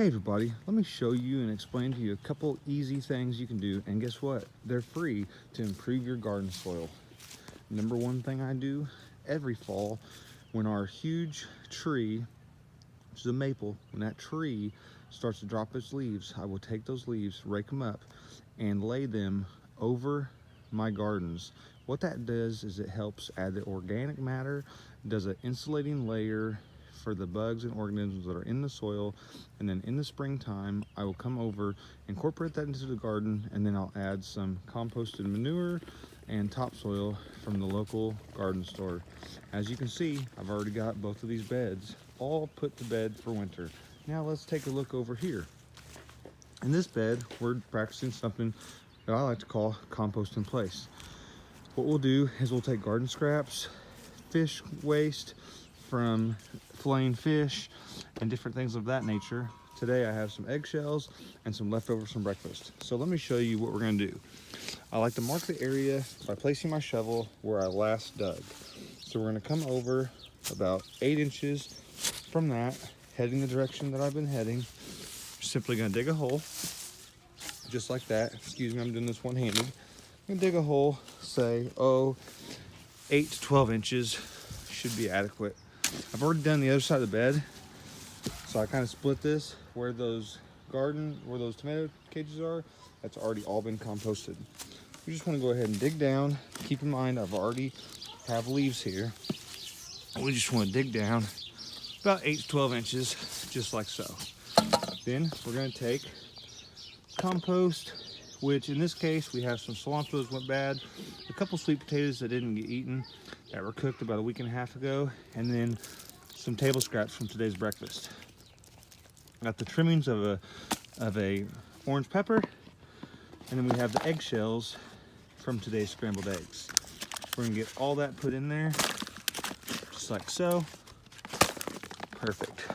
Hey everybody, let me show you and explain to you a couple easy things you can do, and guess what? They're free to improve your garden soil. Number one thing I do every fall, when our huge tree, which is a maple, when that tree starts to drop its leaves, I will take those leaves, rake them up, and lay them over my gardens. What that does is it helps add the organic matter, does an insulating layer for the bugs and organisms that are in the soil, and then in the springtime I will come over, incorporate that into the garden, and then I'll add some composted manure and topsoil from the local garden store. As you can see, I've already got both of these beds all put to bed for winter. Now let's take a look over here. In this bed, we're practicing something that I like to call compost in place. What we'll do is we'll take garden scraps, fish waste from filleting fish, and different things of that nature. Today I have some eggshells and some leftovers from breakfast. So let me show you what we're gonna do. I like to mark the area by placing my shovel where I last dug. So we're gonna come over about 8 inches from that, heading the direction that I've been heading. Simply gonna dig a hole, just like that. Excuse me, I'm doing this one-handed. I'm gonna dig a hole, say, 8 to 12 inches should be adequate. I've already done the other side of the bed, so I kind of split this where those tomato cages are. That's already all been composted. You just want to go ahead and dig down. Keep in mind, I've already have leaves here. We just want to dig down about 8 to 12 inches, just like so. Then we're going to take compost, which in this case we have some cilantro that went bad, a couple sweet potatoes that didn't get eaten that were cooked about a week and a half ago, and then some table scraps from today's breakfast. Got the trimmings of a orange pepper, and then we have the eggshells from today's scrambled eggs. We're gonna get all that put in there, just like so. Perfect.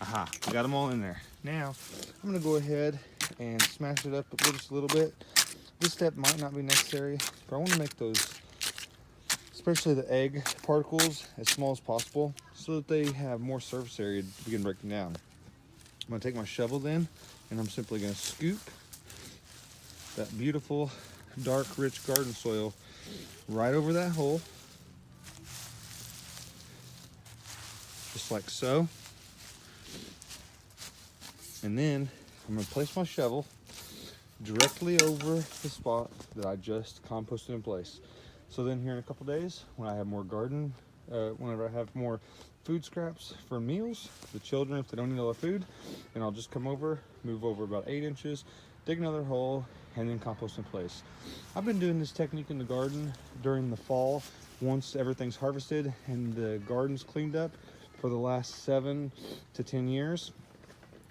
Aha, we got them all in there. Now, I'm gonna go ahead and smash it up just a little bit. This step might not be necessary, but I wanna make those, especially the egg particles, as small as possible so that they have more surface area to begin breaking down. I'm gonna take my shovel then, and I'm simply gonna scoop that beautiful, dark, rich garden soil right over that hole, just like so. And then I'm gonna place my shovel directly over the spot that I just composted in place. So then here in a couple days, when I have more whenever I have more food scraps for meals, the children, if they don't eat all the food, then I'll just come over, move over about 8 inches, dig another hole, and then compost in place. I've been doing this technique in the garden during the fall, once everything's harvested and the garden's cleaned up, for the last 7 to 10 years,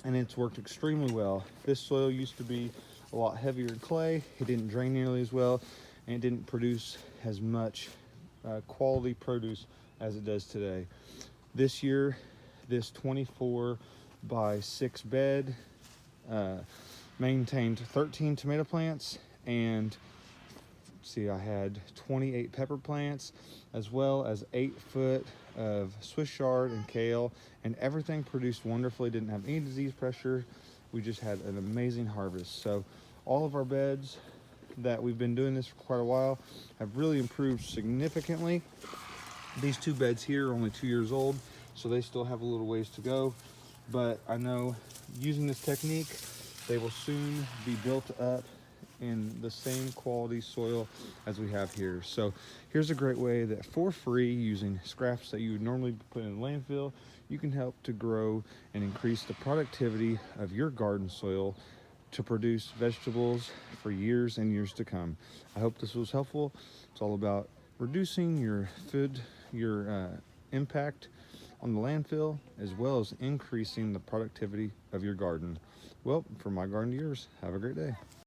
and it's worked extremely well. This soil used to be a lot heavier in clay, it didn't drain nearly as well, and it didn't produce as much quality produce as it does today. This year, this 24 by 6 bed maintained 13 tomato plants, and see, I had 28 pepper plants, as well as 8 foot of Swiss chard and kale, and everything produced wonderfully. Didn't have any disease pressure. We just had an amazing harvest. So all of our beds that we've been doing this for quite a while have really improved significantly. These 2 beds here are only 2 years old, so they still have a little ways to go, but I know using this technique they will soon be built up in the same quality soil as we have here. So here's a great way that for free, using scraps that you would normally put in a landfill, you can help to grow and increase the productivity of your garden soil to produce vegetables for years and years to come. I hope this was helpful. It's all about reducing your impact on the landfill, as well as increasing the productivity of your garden. Well, from my garden to yours, have a great day.